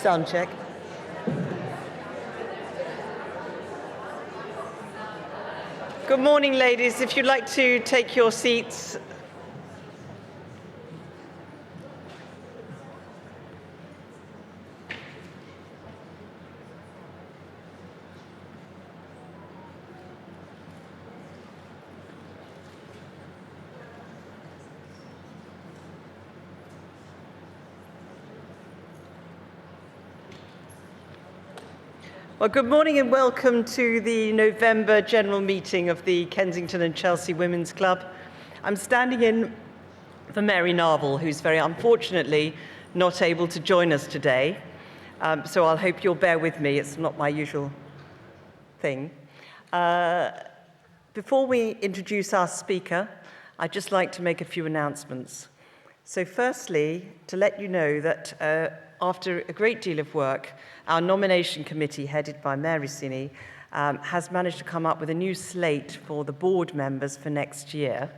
sound check. Good morning, ladies. If you'd like to take your seats. Well, good morning and welcome to the November general meeting of the Kensington and Chelsea Women's Club. I'm standing in for Mary Narvel, who's very unfortunately not able to join us today. So I'll hope you'll bear with me. It's not my usual thing. Before we introduce our speaker, I'd just like to make a few announcements. So firstly, to let you know that after a great deal of work, our nomination committee, headed by Mary Sini, has managed to come up with a new slate for the board members for next year.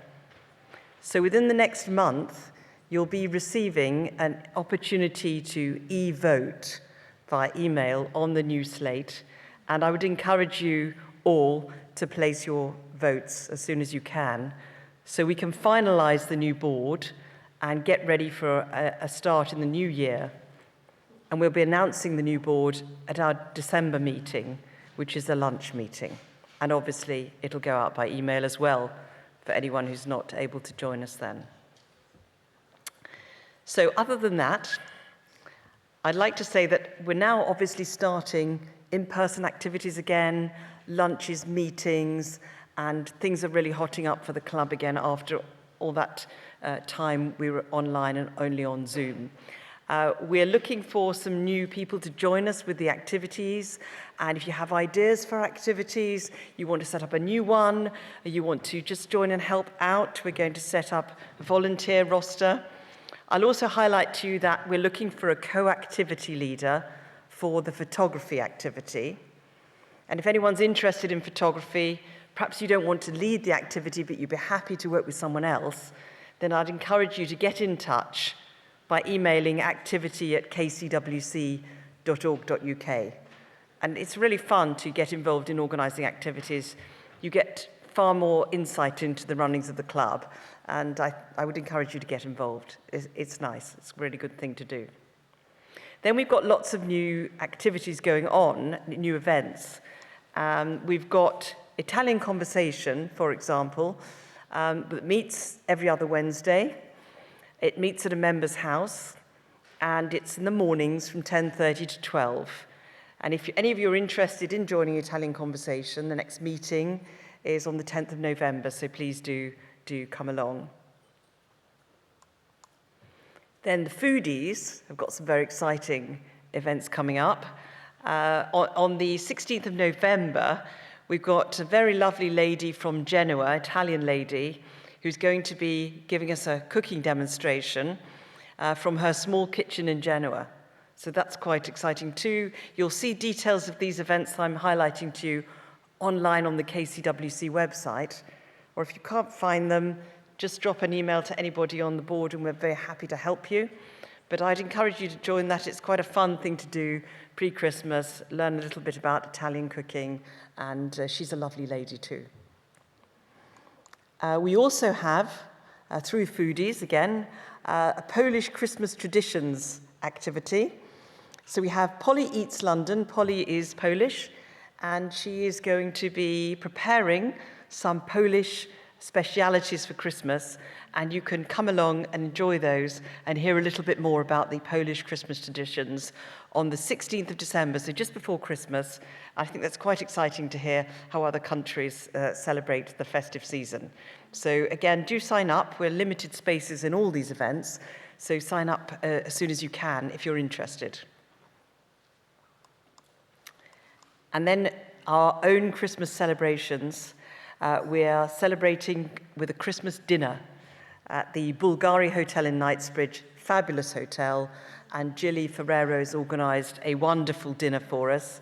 So within the next month, you'll be receiving an opportunity to e-vote via email on the new slate, and I would encourage you all to place your votes as soon as you can, so we can finalise the new board and get ready for a start in the new year. And we'll be announcing the new board at our December meeting, which is a lunch meeting. And obviously, it'll go out by email as well for anyone who's not able to join us then. So other than that, I'd like to say that we're now obviously starting in-person activities again, lunches, meetings, and things are really hotting up for the club again after all that time we were online and only on Zoom. We're looking for some new people to join us with the activities, and if you have ideas for activities, you want to set up a new one, or you want to just join and help out, we're going to set up a volunteer roster. I'll also highlight to you that we're looking for a co-activity leader for the photography activity. And if anyone's interested in photography, perhaps you don't want to lead the activity, but you'd be happy to work with someone else, then I'd encourage you to get in touch by emailing activity@kcwc.org.uk. And it's really fun to get involved in organising activities. You get far more insight into the runnings of the club, and I would encourage you to get involved. It's nice. It's a really good thing to do. Then we've got lots of new activities going on, new events. We've got Italian Conversation, for example, that meets every other Wednesday. It meets at a member's house, and it's in the mornings from 10:30 to 12. And if any of you are interested in joining Italian Conversation, the next meeting is on the 10th of November, so please do come along. Then the foodies have got some very exciting events coming up. On the 16th of November, we've got a very lovely lady from Genoa, Italian lady, who's going to be giving us a cooking demonstration from her small kitchen in Genoa. So that's quite exciting too. You'll see details of these events that I'm highlighting to you online on the KCWC website. Or if you can't find them, just drop an email to anybody on the board and we're very happy to help you. But I'd encourage you to join that. It's quite a fun thing to do pre-Christmas, learn a little bit about Italian cooking, and she's a lovely lady too. We also have, through Foodies again, a Polish Christmas traditions activity. So we have Polly Eats London. Polly is Polish, and she is going to be preparing some Polish specialities for Christmas, and you can come along and enjoy those and hear a little bit more about the Polish Christmas traditions on the 16th of December, so just before Christmas. I think that's quite exciting to hear how other countries celebrate the festive season. So again, do sign up. We're limited spaces in all these events, so sign up as soon as you can if you're interested. And then our own Christmas celebrations. We are celebrating with a Christmas dinner at the Bulgari Hotel in Knightsbridge, fabulous hotel, and Gilly Ferrero's organised a wonderful dinner for us.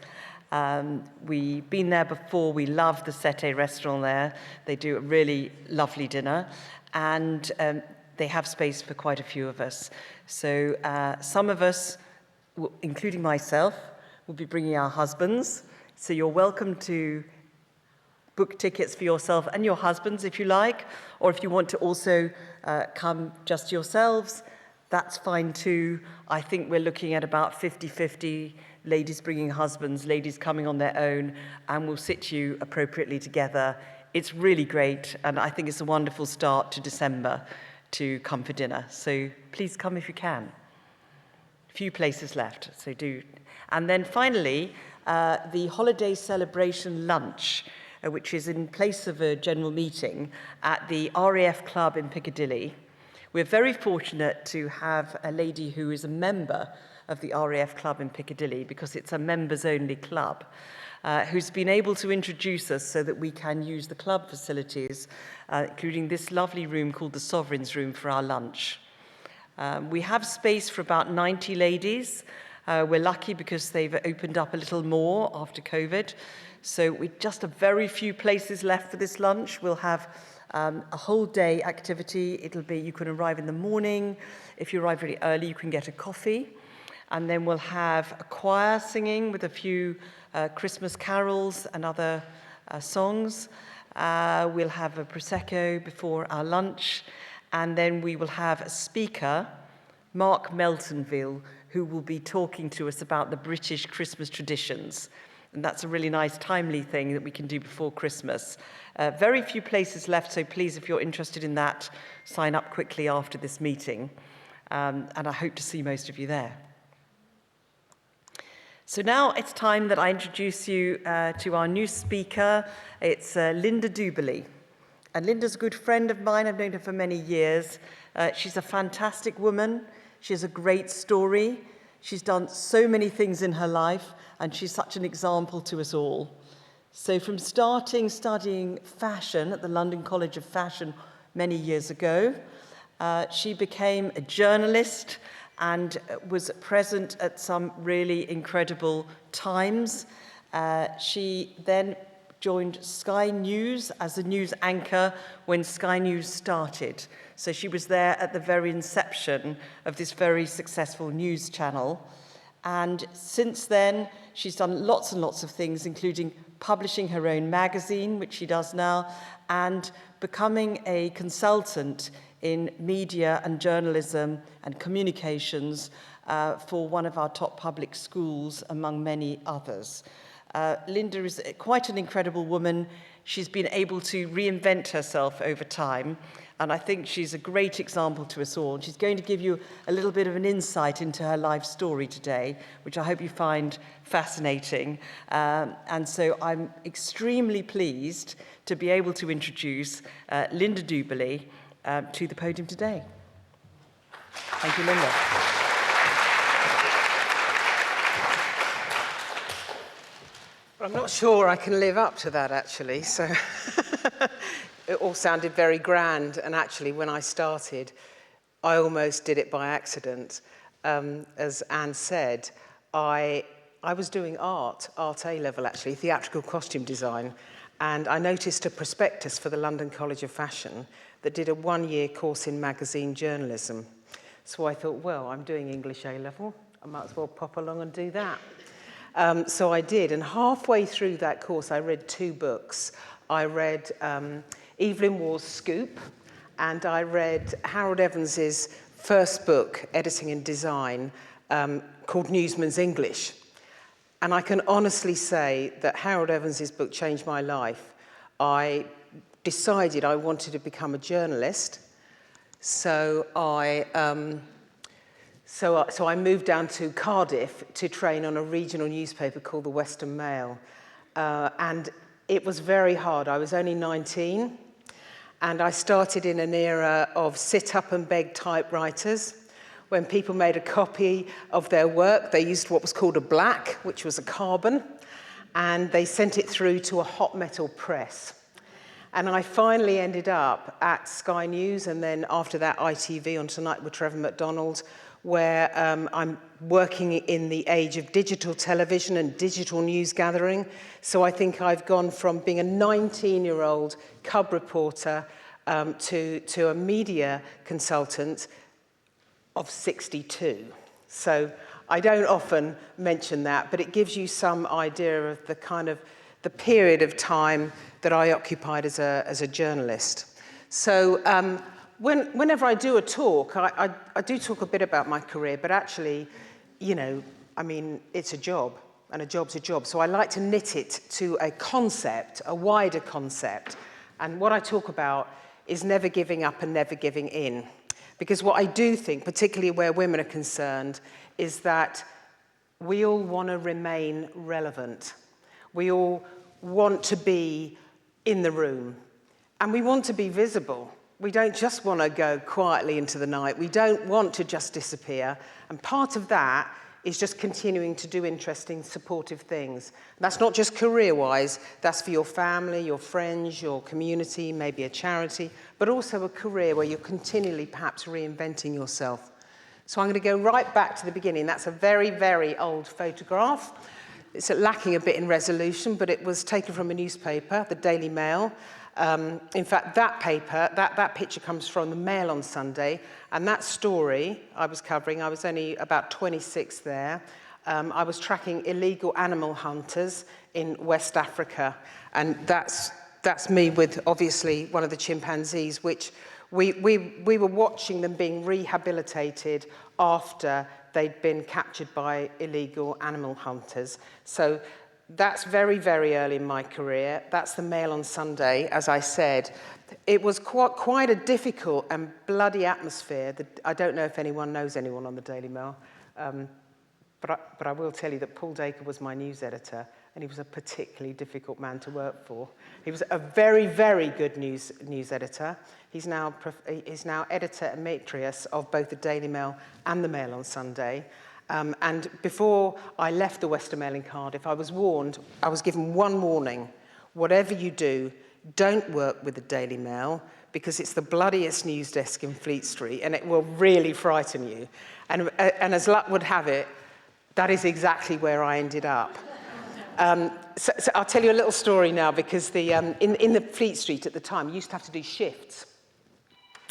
We've been there before. We love the Sete restaurant there. They do a really lovely dinner, and they have space for quite a few of us. So some of us including myself, will be bringing our husbands. So you're welcome to book tickets for yourself and your husbands if you like, or if you want to also come just yourselves, that's fine too. I think we're looking at about 50-50, ladies bringing husbands, ladies coming on their own, and we'll sit you appropriately together. It's really great, and I think it's a wonderful start to December to come for dinner. So please come if you can. Few places left, so do. And then finally, the holiday celebration lunch, which is in place of a general meeting at the RAF Club in Piccadilly. We're very fortunate to have a lady who is a member of the RAF Club in Piccadilly, because it's a members-only club, who's been able to introduce us so that we can use the club facilities, including this lovely room called the Sovereign's Room for our lunch. We have space for about 90 ladies. We're lucky because they've opened up a little more after COVID. So we just have very few places left for this lunch. We'll have a whole day activity. It'll be, you can arrive in the morning. If you arrive really early, you can get a coffee. And then we'll have a choir singing with a few Christmas carols and other songs. We'll have a Prosecco before our lunch. And then we will have a speaker, Mark Meltonville, who will be talking to us about the British Christmas traditions. And that's a really nice, timely thing that we can do before Christmas. Very few places left, so please, if you're interested in that, sign up quickly after this meeting. And I hope to see most of you there. So now it's time that I introduce you to our new speaker. It's Linda Duberley. And Linda's a good friend of mine. I've known her for many years. She's a fantastic woman. She has a great story. She's done so many things in her life, and she's such an example to us all. So from studying fashion at the London College of Fashion many years ago, she became a journalist and was present at some really incredible times. She then joined Sky News as a news anchor when Sky News started. So she was there at the very inception of this very successful news channel. And since then, she's done lots and lots of things, including publishing her own magazine, which she does now, and becoming a consultant in media and journalism and communications for one of our top public schools, among many others. Linda is quite an incredible woman. She's been able to reinvent herself over time, and I think she's a great example to us all. She's going to give you a little bit of an insight into her life story today, which I hope you find fascinating. And so I'm extremely pleased to be able to introduce Linda Duberley to the podium today. Thank you, Linda. I'm not sure I can live up to that, actually. So it all sounded very grand. And actually, when I started, I almost did it by accident. As Anne said, I was doing art A-level, actually, theatrical costume design. And I noticed a prospectus for the London College of Fashion that did a one-year course in magazine journalism. So I thought, well, I'm doing English A-level. I might as well pop along and do that. So I did, and halfway through that course, I read two books. I read Evelyn Waugh's Scoop, and I read Harold Evans's first book, Editing and Design, called Newsman's English. And I can honestly say that Harold Evans's book changed my life. I decided I wanted to become a journalist, so I moved down to Cardiff to train on a regional newspaper called the Western Mail. And it was very hard. I was only 19. And I started in an era of sit-up-and-beg typewriters. When people made a copy of their work, they used what was called a black, which was a carbon. And they sent it through to a hot metal press. And I finally ended up at Sky News, and then after that, ITV on Tonight with Trevor McDonald, where I'm working in the age of digital television and digital news gathering. So I think I've gone from being a 19-year-old cub reporter to a media consultant of 62. So I don't often mention that, but it gives you some idea of the kind of the period of time that I occupied as a journalist. So whenever I do a talk, I do talk a bit about my career, but actually, you know, I mean, it's a job, and a job's a job. So I like to knit it to a concept, a wider concept. And what I talk about is never giving up and never giving in. Because what I do think, particularly where women are concerned, is that we all want to remain relevant. We all want to be in the room. And we want to be visible. We don't just want to go quietly into the night. We don't want to just disappear. And part of that is just continuing to do interesting, supportive things. That's not just career-wise, that's for your family, your friends, your community, maybe a charity, but also a career where you're continually perhaps reinventing yourself. So I'm going to go right back to the beginning. That's a very, very old photograph. It's lacking a bit in resolution, but it was taken from a newspaper, the Daily Mail. In fact, that paper, that picture comes from the Mail on Sunday, and that story I was covering, I was only about 26 there. I was tracking illegal animal hunters in West Africa, and that's me with obviously one of the chimpanzees, which we were watching them being rehabilitated after they'd been captured by illegal animal hunters. So that's very, very early in my career. That's the Mail on Sunday, as I said. It was quite a difficult and bloody atmosphere. I don't know if anyone knows anyone on the Daily Mail, but I will tell you that Paul Dacre was my news editor, and he was a particularly difficult man to work for. He was a very, very good news editor. He's now editor emeritus of both the Daily Mail and the Mail on Sunday. And before I left the Western Mail in Cardiff, I was warned, I was given one warning: whatever you do, don't work with the Daily Mail, because it's the bloodiest news desk in Fleet Street, and it will really frighten you. And as luck would have it, that is exactly where I ended up. So I'll tell you a little story now, because in the Fleet Street at the time, you used to have to do shifts.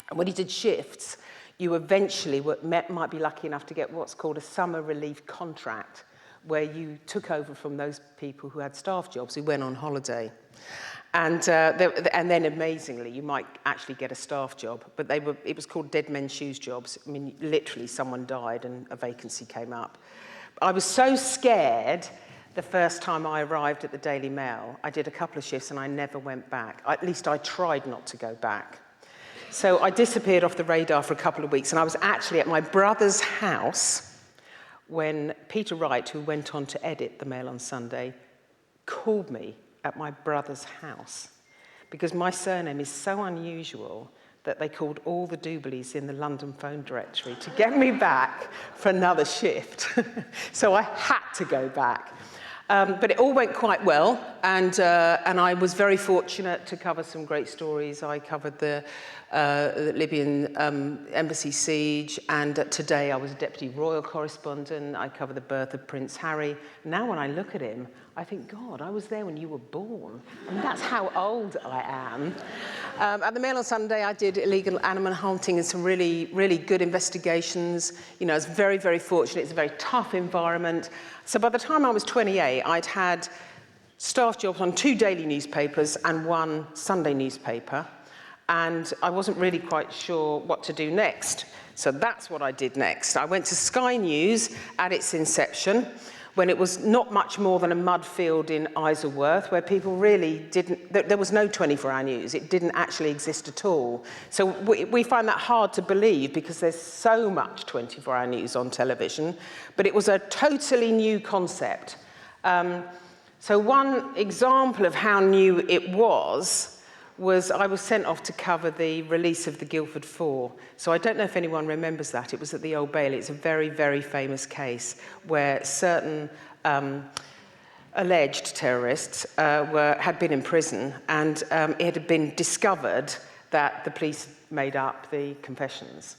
And when you did shifts, you eventually might be lucky enough to get what's called a summer relief contract, where you took over from those people who had staff jobs, who went on holiday. And then amazingly, you might actually get a staff job, but it was called dead men's shoes jobs. I mean, literally someone died and a vacancy came up. I was so scared the first time I arrived at the Daily Mail. I did a couple of shifts and I never went back. At least I tried not to go back. So I disappeared off the radar for a couple of weeks, and I was actually at my brother's house when Peter Wright, who went on to edit the Mail on Sunday, called me at my brother's house, because my surname is so unusual that they called all the Duberleys in the London phone directory to get me back for another shift. So I had to go back. But it all went quite well, and I was very fortunate to cover some great stories. I covered the Libyan embassy siege, and today I was a deputy royal correspondent. I covered the birth of Prince Harry. Now when I look at him, I think, God, I was there when you were born. And that's how old I am. At the Mail on Sunday, I did illegal animal hunting and some really, really good investigations. You know, I was very, very fortunate. It's a very tough environment. So by the time I was 28, I'd had staff jobs on 2 daily newspapers and 1 Sunday newspaper. And I wasn't really quite sure what to do next. So that's what I did next. I went to Sky News at its inception, when it was not much more than a mud field in Isleworth, where people really there was no 24-hour news. It didn't actually exist at all. So we find that hard to believe, because there's so much 24-hour news on television, but it was a totally new concept. So one example of how new it was I was sent off to cover the release of the Guildford Four. So I don't know if anyone remembers that. It was at the Old Bailey. It's a very, very famous case where certain alleged terrorists had been in prison, and it had been discovered that the police made up the confessions.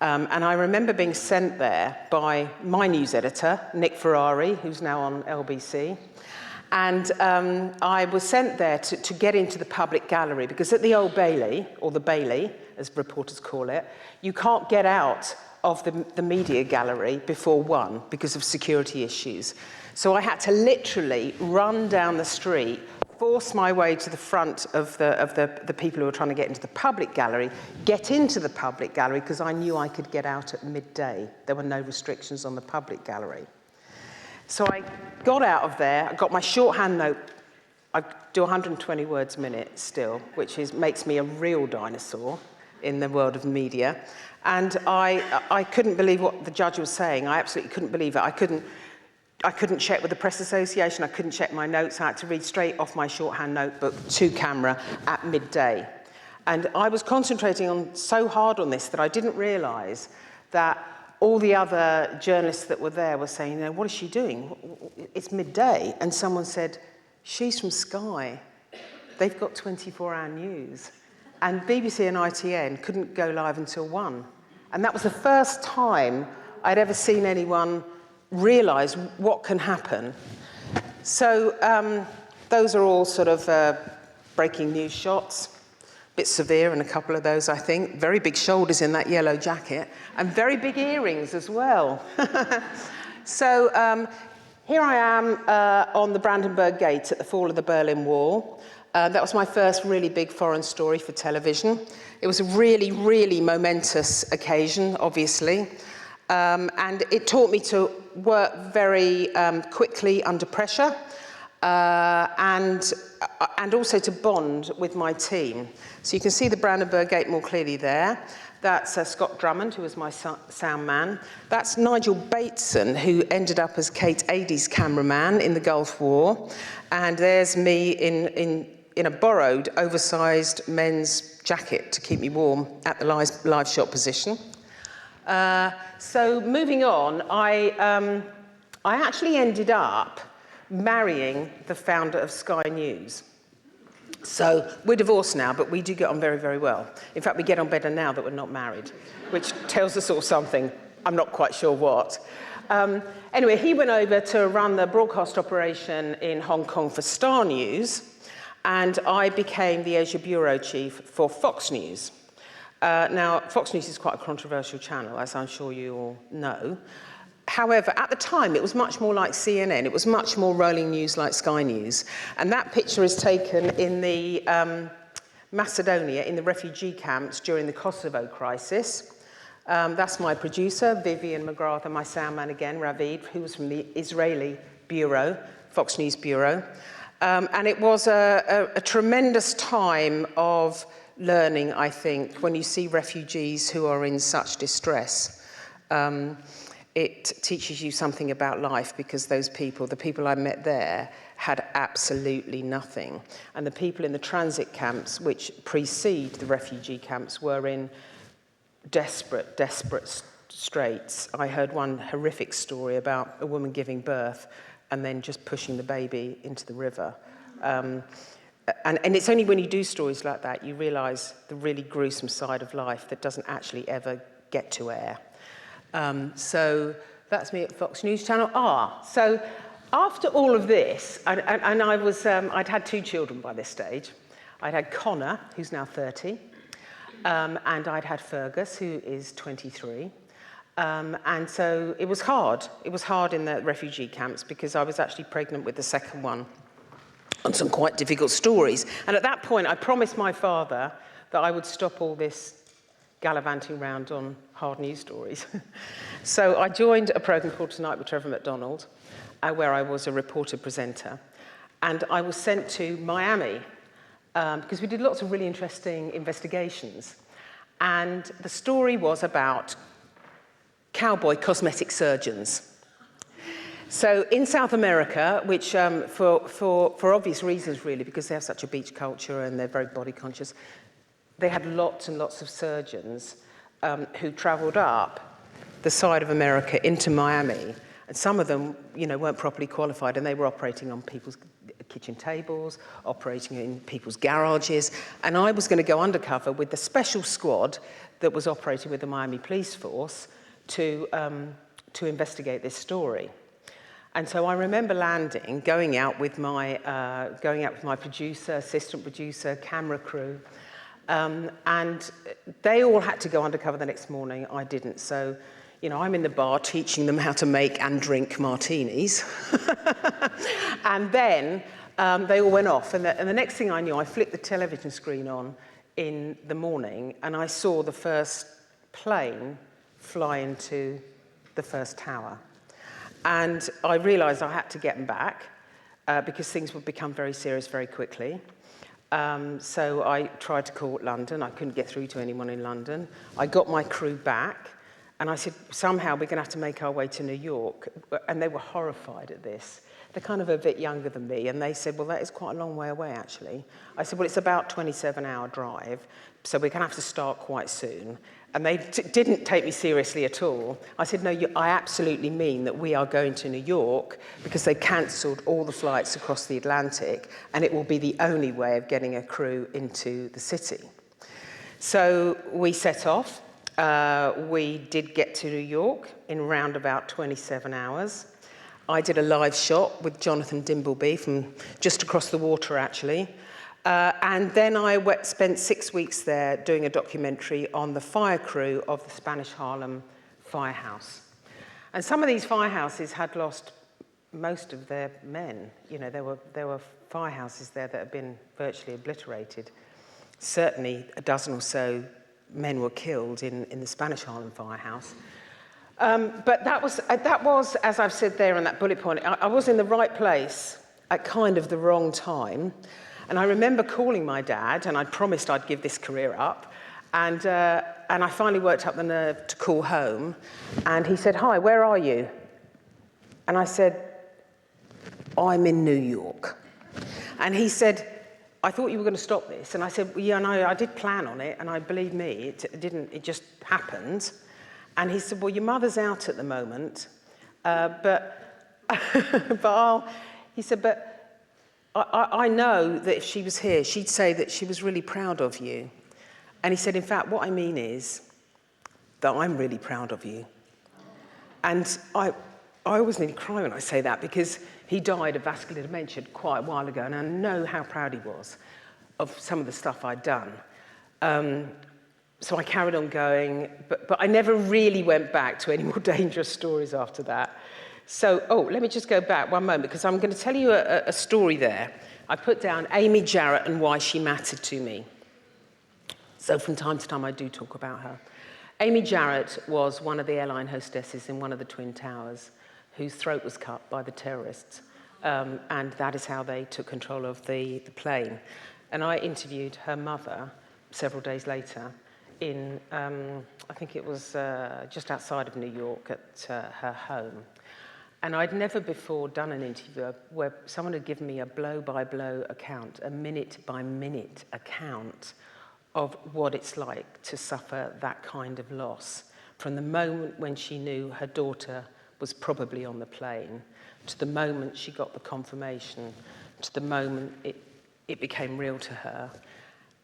And I remember being sent there by my news editor, Nick Ferrari, who's now on LBC, And I was sent there to get into the public gallery, because at the Old Bailey, or the Bailey, as reporters call it, you can't get out of the media gallery before 1 because of security issues. So I had to literally run down the street, force my way to the front of the people who were trying to get into the public gallery, get into the public gallery, because I knew I could get out at midday. There were no restrictions on the public gallery. So I got out of there, I got my shorthand note. I do 120 words a minute still, which makes me a real dinosaur in the world of media. And I couldn't believe what the judge was saying. I absolutely couldn't believe it. I couldn't check with the Press Association, I couldn't check my notes. I had to read straight off my shorthand notebook to camera at midday. And I was concentrating so hard on this that I didn't realise that all the other journalists that were there were saying, what is she doing? It's midday. And someone said, she's from Sky. They've got 24-hour news. And BBC and ITN couldn't go live until 1. And that was the first time I'd ever seen anyone realise what can happen. So those are all sort of breaking news shots. Bit severe in a couple of those, I think. Very big shoulders in that yellow jacket, and very big earrings as well. So here I am on the Brandenburg Gate at the fall of the Berlin Wall. That was my first really big foreign story for television. It was a really, really momentous occasion, obviously. And it taught me to work very quickly under pressure, and also to bond with my team. So you can see the Brandenburg Gate more clearly there. That's Scott Drummond, who was my sound man. That's Nigel Bateson, who ended up as Kate Adie's cameraman in the Gulf War. And there's me in a borrowed, oversized men's jacket to keep me warm at the live shot position. So moving on, I actually ended up marrying the founder of Sky News. So we're divorced now, but we do get on very, very well. In fact, we get on better now that we're not married, which tells us all something. I'm not quite sure what. Anyway, he went over to run the broadcast operation in Hong Kong for Star News, and I became the Asia Bureau Chief for Fox News. Now, Fox News is quite a controversial channel, as I'm sure you all know. However, at the time, it was much more like CNN. It was much more rolling news like Sky News. And that picture is taken in the Macedonia, in the refugee camps during the Kosovo crisis. That's my producer, Vivian McGrath, and my sound man again, Ravid, who was from the Israeli bureau, Fox News Bureau. And it was a tremendous time of learning, I think, when you see refugees who are in such distress. It teaches you something about life, because those people, the people I met there, had absolutely nothing. And the people in the transit camps, which precede the refugee camps, were in desperate straits. I heard one horrific story about a woman giving birth and then just pushing the baby into the river. And it's only when you do stories like that you realise the really gruesome side of life that doesn't actually ever get to air. So that's me at Fox News Channel. So after all of this, and I was, I'd had 2 children by this stage. I'd had Connor, who's now 30, and I'd had Fergus, who is 23. And so it was hard. It was hard in the refugee camps, because I was actually pregnant with the second one on some quite difficult stories. And at that point, I promised my father that I would stop all this gallivanting around on hard news stories. So I joined a programme called Tonight with Trevor McDonald, where I was a reporter presenter. And I was sent to Miami, because we did lots of really interesting investigations. And the story was about cowboy cosmetic surgeons. So in South America, which for obvious reasons really, because they have such a beach culture and they're very body conscious, they had lots and lots of surgeons who travelled up the side of America into Miami, and some of them, weren't properly qualified, and they were operating on people's kitchen tables, operating in people's garages, and I was going to go undercover with the special squad that was operating with the Miami police force to investigate this story. And so I remember landing, going out with my producer, assistant producer, camera crew, and they all had to go undercover the next morning. I didn't. So, you know, I'm in the bar teaching them how to make and drink martinis. And then they all went off. And the next thing I knew, I flipped the television screen on in the morning, and I saw the first plane fly into the first tower. And I realised I had to get them back because things would become very serious very quickly. So I tried to call London. I couldn't get through to anyone in London. I got my crew back, and I said, somehow we're going to have to make our way to New York. And they were horrified at this. They're kind of a bit younger than me, and they said, well, that is quite a long way away, actually. I said, well, it's about a 27-hour drive, so we're going to have to start quite soon. And they didn't take me seriously at all. I said, no, I absolutely mean that we are going to New York because they cancelled all the flights across the Atlantic, and it will be the only way of getting a crew into the city. So we set off. We did get to New York in around about 27 hours. I did a live shot with Jonathan Dimbleby from just across the water, actually. And then I spent 6 weeks there doing a documentary on the fire crew of the Spanish Harlem firehouse. And some of these firehouses had lost most of their men. You know, there were firehouses there that had been virtually obliterated. Certainly a dozen or so men were killed in the Spanish Harlem firehouse. But that was, as I've said there on that bullet point, I was in the right place at kind of the wrong time. And I remember calling my dad, and I'd promised I'd give this career up. And I finally worked up the nerve to call home. And he said, hi, where are you? And I said, I'm in New York. And he said, I thought you were going to stop this. And I said, well, yeah, no, I did plan on it. And believe me, it just happened. And he said, well, your mother's out at the moment. He said, but I know that if she was here, she'd say that she was really proud of you. And he said, in fact, what I mean is that I'm really proud of you. And I always nearly cry when I say that because he died of vascular dementia quite a while ago, and I know how proud he was of some of the stuff I'd done. So I carried on going, but I never really went back to any more dangerous stories after that. So, let me just go back one moment, because I'm going to tell you a story there. I put down Amy Jarrett and why she mattered to me. So from time to time, I do talk about her. Amy Jarrett was one of the airline hostesses in one of the Twin Towers whose throat was cut by the terrorists. And that is how they took control of the plane. And I interviewed her mother several days later in, I think it was just outside of New York at her home. And I'd never before done an interview where someone had given me a blow-by-blow account, a minute-by-minute account of what it's like to suffer that kind of loss, from the moment when she knew her daughter was probably on the plane, to the moment she got the confirmation, to the moment it became real to her.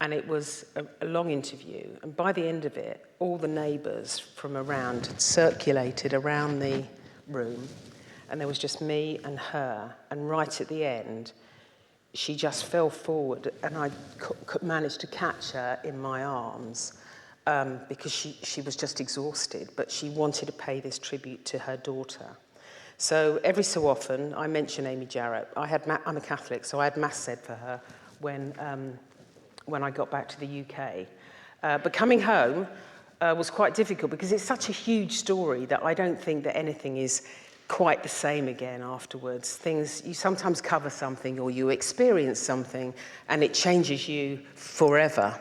And it was a long interview. And by the end of it, all the neighbours from around had circulated around the room. And there was just me and her. And right at the end, she just fell forward, and I managed to catch her in my arms because she was just exhausted, but she wanted to pay this tribute to her daughter. So every so often, I mention Amy Jarrett. I'm a Catholic, so I had Mass said for her when I got back to the UK. But coming home was quite difficult because it's such a huge story that I don't think that anything is quite the same again afterwards. You sometimes cover something or you experience something and it changes you forever.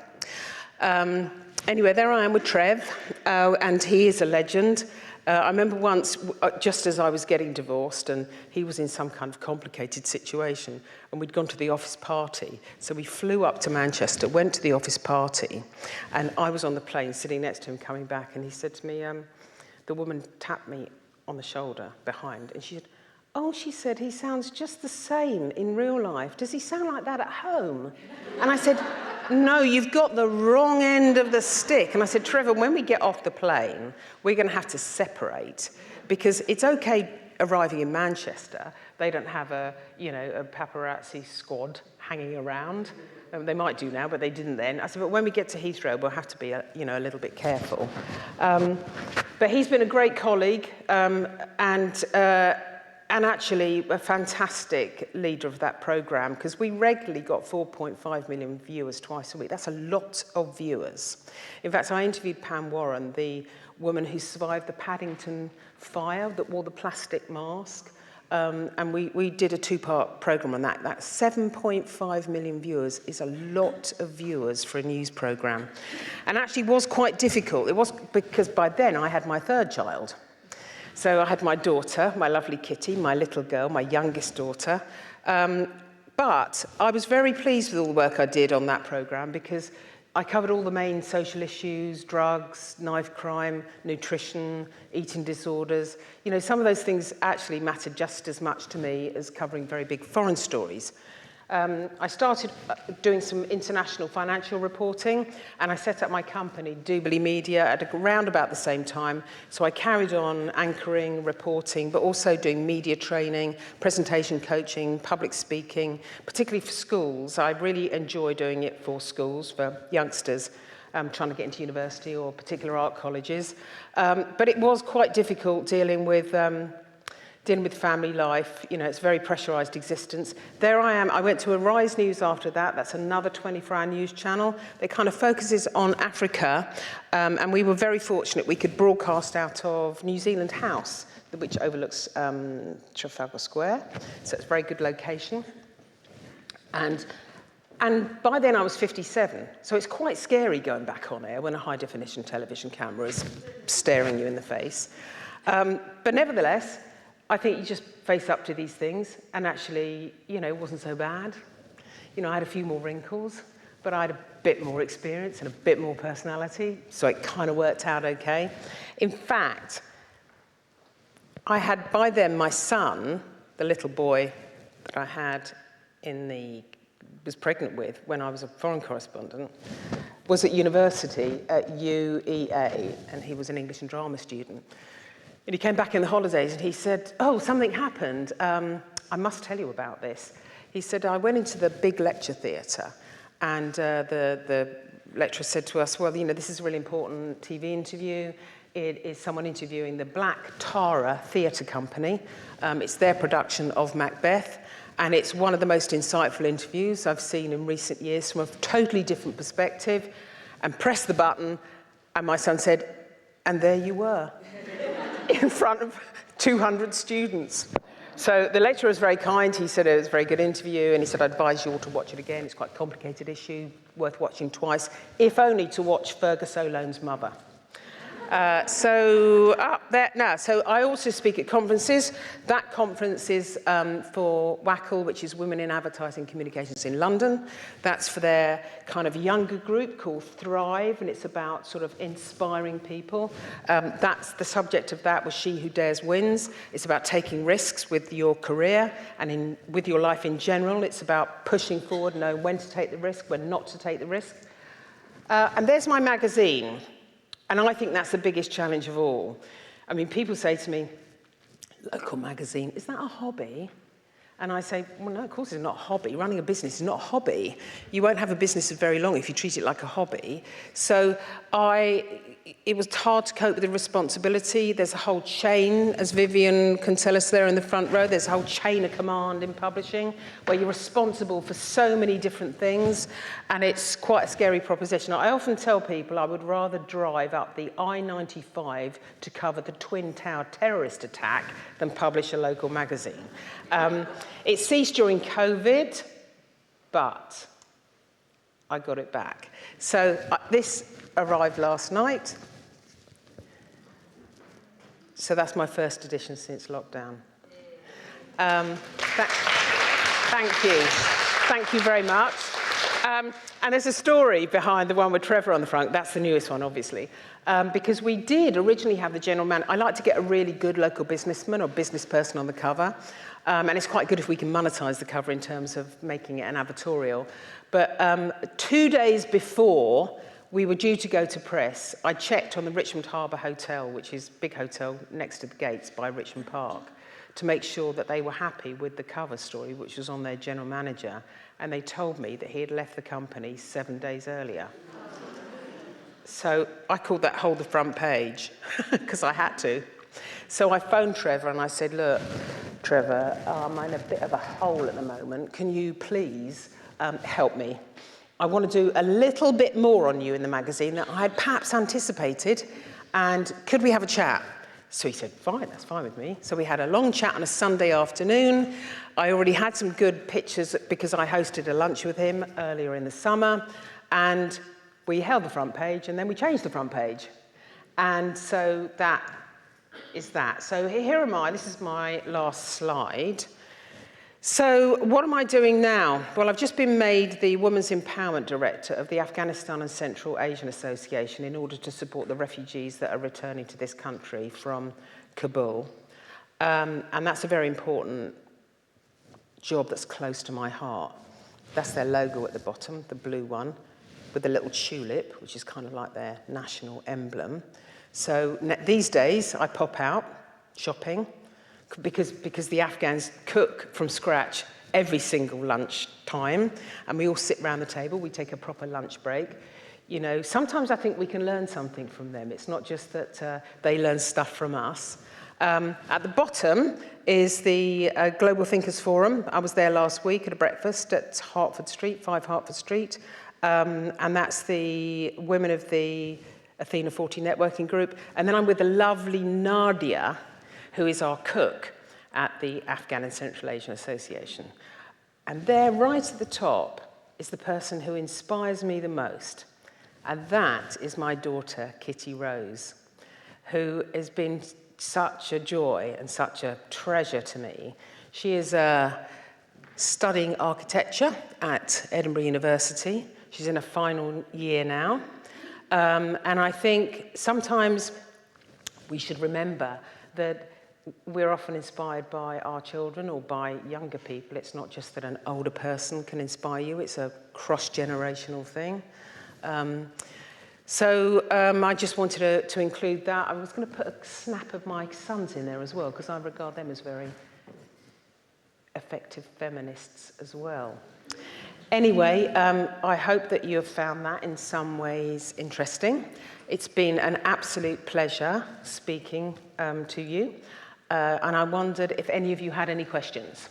Anyway, there I am with Trev, and he is a legend. I remember once, just as I was getting divorced, and he was in some kind of complicated situation, and we'd gone to the office party. So we flew up to Manchester, went to the office party, and I was on the plane sitting next to him coming back, and he said to me, the woman tapped me on the shoulder behind, and she said, oh, she said, he sounds just the same in real life. Does he sound like that at home? And I said, no, you've got the wrong end of the stick. And I said, Trevor, when we get off the plane, we're going to have to separate, because it's okay arriving in Manchester, they don't have a paparazzi squad hanging around. They might do now, but they didn't then. I said, but when we get to Heathrow, we'll have to be a little bit careful. But he's been a great colleague and actually a fantastic leader of that programme, because we regularly got 4.5 million viewers twice a week. That's a lot of viewers. In fact, I interviewed Pam Warren, the woman who survived the Paddington fire, that wore the plastic mask. And we did a two-part programme on that. That 7.5 million viewers is a lot of viewers for a news programme. And actually was quite difficult. It was because by then I had my third child. So I had my daughter, my lovely Kitty, my little girl, my youngest daughter. But I was very pleased with all the work I did on that programme, because I covered all the main social issues: drugs, knife crime, nutrition, eating disorders. Some of those things actually mattered just as much to me as covering very big foreign stories. I started doing some international financial reporting, and I set up my company, Duberley Media, at around about the same time. So I carried on anchoring, reporting, but also doing media training, presentation coaching, public speaking, particularly for schools. I really enjoy doing it for schools, for youngsters trying to get into university or particular art colleges. But it was quite difficult dealing with family life. It's a very pressurised existence. There I am. I went to Arise News after that. That's another 24-hour news channel. It kind of focuses on Africa, and we were very fortunate. We could broadcast out of New Zealand House, which overlooks Trafalgar Square. So it's a very good location. And by then I was 57, so it's quite scary going back on air when a high-definition television camera is staring you in the face. But nevertheless, I think you just face up to these things, and actually, it wasn't so bad. I had a few more wrinkles, but I had a bit more experience and a bit more personality, so it kind of worked out okay. In fact, I had by then my son, the little boy that I had was pregnant with when I was a foreign correspondent, was at university at UEA, and he was an English and drama student. And he came back in the holidays and he said, oh, something happened. I must tell you about this. He said, I went into the big lecture theatre, and the lecturer said to us, well, this is a really important TV interview. It is someone interviewing the Black Tara Theatre Company. It's their production of Macbeth, and it's one of the most insightful interviews I've seen in recent years from a totally different perspective. And pressed the button, and my son said, and there you were, in front of 200 students. So the lecturer was very kind. He said it was a very good interview, and he said, I advise you all to watch it again. It's quite a complicated issue, worth watching twice, if only to watch Fergus Olone's mother. So up there now. So I also speak at conferences. That conference is for WACL, which is Women in Advertising Communications in London. That's for their kind of younger group called Thrive, and it's about sort of inspiring people. That's the subject of that was She Who Dares Wins. It's about taking risks with your career and with your life in general. It's about pushing forward, knowing when to take the risk, when not to take the risk. And there's my magazine. And I think that's the biggest challenge of all. I mean, people say to me, local magazine, is that a hobby? And I say, well, no, of course it's not a hobby. Running a business is not a hobby. You won't have a business for very long if you treat it like a hobby. So it was hard to cope with the responsibility. There's a whole chain, as Vivian can tell us there in the front row, there's a whole chain of command in publishing where you're responsible for so many different things, and it's quite a scary proposition. I often tell people I would rather drive up the I-95 to cover the Twin Tower terrorist attack than publish a local magazine. It ceased during COVID, but I got it back. So this arrived last night. So that's my first edition since lockdown. Thank you. Thank you very much. And there's a story behind the one with Trevor on the front. That's the newest one, obviously. Because we did originally have the general man. I like to get a really good local businessman or business person on the cover. And it's quite good if we can monetize the cover in terms of making it an advertorial. But 2 days before we were due to go to press, I checked on the Richmond Harbour Hotel, which is a big hotel next to the gates by Richmond Park, to make sure that they were happy with the cover story, which was on their general manager, and they told me that he had left the company 7 days earlier. So I called that Hold the Front Page, because I had to. So I phoned Trevor and I said, look, Trevor, I'm in a bit of a hole at the moment. Can you please help me? I want to do a little bit more on you in the magazine than I had perhaps anticipated, and could we have a chat? So he said, fine, that's fine with me. So we had a long chat on a Sunday afternoon. I already had some good pictures because I hosted a lunch with him earlier in the summer, and we held the front page and then we changed the front page. And so that is that. So here am I, this is my last slide. So what am I doing now? Well, I've just been made the Women's Empowerment Director of the Afghanistan and Central Asian Association in order to support the refugees that are returning to this country from Kabul. And that's a very important job that's close to my heart. That's their logo at the bottom, the blue one, with the little tulip, which is kind of like their national emblem. So these days, I pop out shopping, because the Afghans cook from scratch every single lunch time, and we all sit around the table, we take a proper lunch break. You know, sometimes I think we can learn something from them. It's not just that they learn stuff from us. At the bottom is the Global Thinkers Forum. I was there last week at a breakfast at Hertford Street, 5 Hertford Street, and that's the women of the Athena 40 networking group. And then I'm with the lovely Nadia, who is our cook at the Afghan and Central Asian Association. And there, right at the top, is the person who inspires me the most. And that is my daughter, Kitty Rose, who has been such a joy and such a treasure to me. She is studying architecture at Edinburgh University. She's in her final year now. And I think sometimes we should remember that we're often inspired by our children or by younger people. It's not just that an older person can inspire you, it's a cross-generational thing. I just wanted to include that. I was going to put a snap of my sons in there as well, because I regard them as very effective feminists as well. Anyway, I hope that you have found that in some ways interesting. It's been an absolute pleasure speaking to you. And I wondered if any of you had any questions.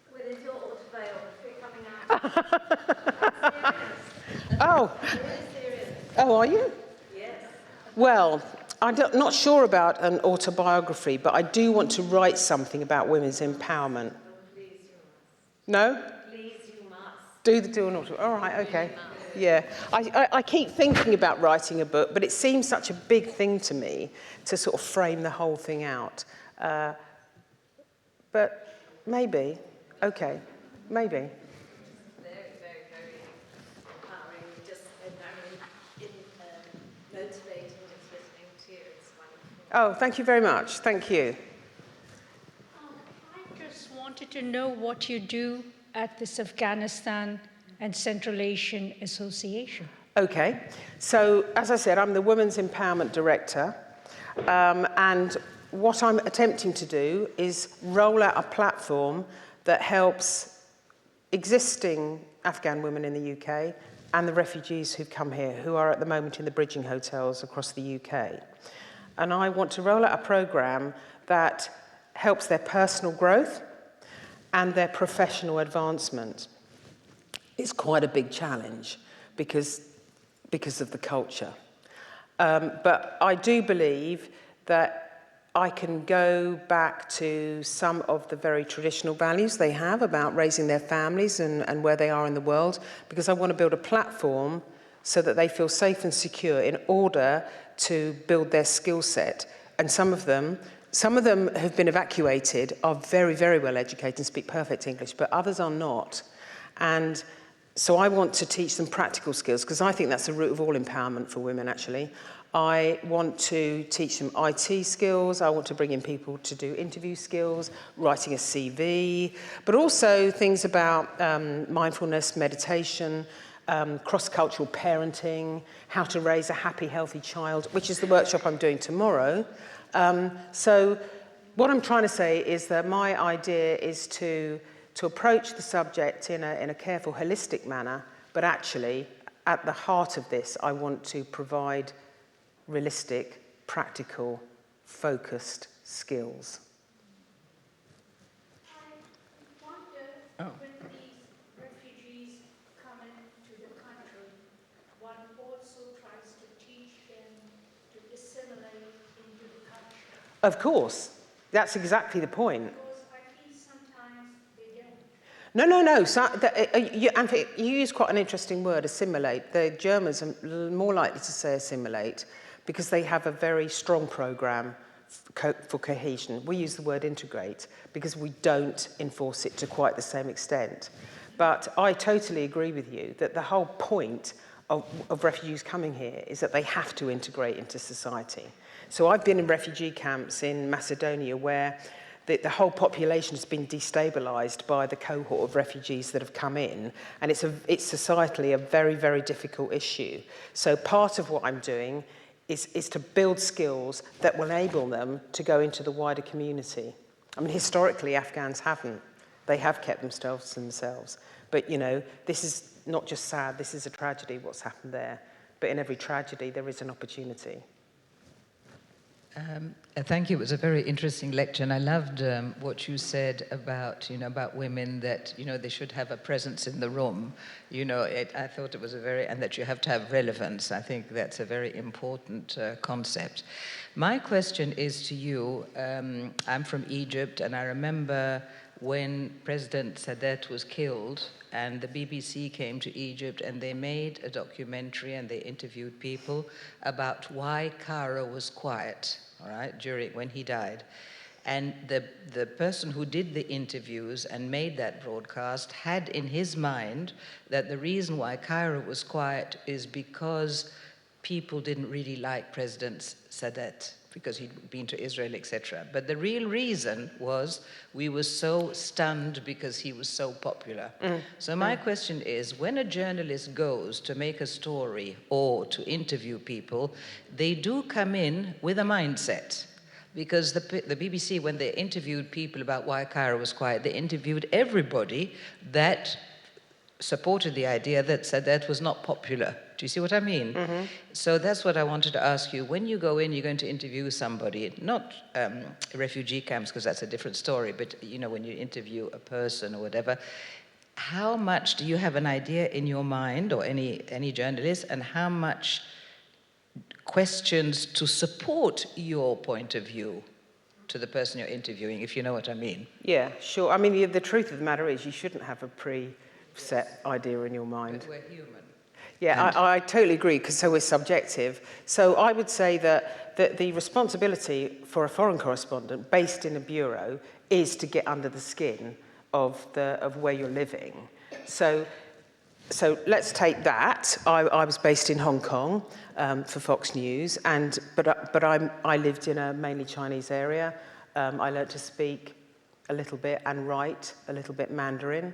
When is your autobiography coming out? Oh. Oh, are you? Yes. Well, I'm not sure about an autobiography, but I do want to write something about women's empowerment. Please, you must. No? Please, you must. Do an auto. All right, okay. Yeah, I keep thinking about writing a book, but it seems such a big thing to me to sort of frame the whole thing out. But maybe, okay, maybe. Very, very, very empowering, just very motivating just listening to you. It's wonderful. Oh, thank you very much. Thank you. I just wanted to know what you do at this Afghanistan and Central Asian Association. Okay, so as I said, I'm the Women's Empowerment Director, and what I'm attempting to do is roll out a platform that helps existing Afghan women in the UK and the refugees who've come here, who are at the moment in the bridging hotels across the UK. And I want to roll out a programme that helps their personal growth and their professional advancement. It's quite a big challenge because of the culture. But I do believe that I can go back to some of the very traditional values they have about raising their families and where they are in the world, because I want to build a platform so that they feel safe and secure in order to build their skill set. And some of them have been evacuated, are very, very well educated and speak perfect English, but others are not. And so I want to teach them practical skills, because I think that's the root of all empowerment for women, actually. I want to teach them IT skills. I want to bring in people to do interview skills, writing a CV, but also things about mindfulness, meditation, cross-cultural parenting, how to raise a happy, healthy child, which is the workshop I'm doing tomorrow. So What I'm trying to say is that my idea is to approach the subject in a careful, holistic manner, but actually, at the heart of this, I want to provide realistic, practical, focused skills. I wonder, when these refugees come into the country, one also tries to teach them to assimilate into the culture. Of course, that's exactly the point. Because I feel sometimes they don't. No. So, you use quite an interesting word, assimilate. The Germans are more likely to say assimilate because they have a very strong programme for cohesion. We use the word integrate because we don't enforce it to quite the same extent. But I totally agree with you that the whole point of refugees coming here is that they have to integrate into society. So I've been in refugee camps in Macedonia where the whole population has been destabilised by the cohort of refugees that have come in, and it's societally a very, very difficult issue. So part of what I'm doing is to build skills that will enable them to go into the wider community. I mean, historically, Afghans haven't. They have kept themselves to themselves. But, you know, this is not just sad, this is a tragedy, what's happened there. But in every tragedy, there is an opportunity. Thank you. It was a very interesting lecture, and I loved what you said about, about women, that, they should have a presence in the room. I thought it was and that you have to have relevance. I think that's a very important concept. My question is to you. I'm from Egypt, and I remember when President Sadat was killed, and the BBC came to Egypt, and they made a documentary, and they interviewed people about why Cairo was quiet, all right, when he died. And the person who did the interviews and made that broadcast had in his mind that the reason why Cairo was quiet is because people didn't really like President Sadat, because he'd been to Israel, etc. But the real reason was we were so stunned because he was so popular. So my question is, when a journalist goes to make a story or to interview people, they do come in with a mindset. Because the BBC, when they interviewed people about why Cairo was quiet, they interviewed everybody that supported the idea that Sadat was not popular. Do you see what I mean? Mm-hmm. So that's what I wanted to ask you. When you go in, you're going to interview somebody, not refugee camps, because that's a different story, but when you interview a person or whatever, how much do you have an idea in your mind, or any journalist, and how much questions to support your point of view to the person you're interviewing, if you know what I mean? Yeah, sure. I mean, the truth of the matter is you shouldn't have a pre-set idea in your mind. But we're human. Yeah, I totally agree, because so we're subjective. So I would say that the responsibility for a foreign correspondent based in a bureau is to get under the skin of where you're living. So let's take that. I was based in Hong Kong for Fox News, but I lived in a mainly Chinese area. I learnt to speak a little bit and write a little bit Mandarin.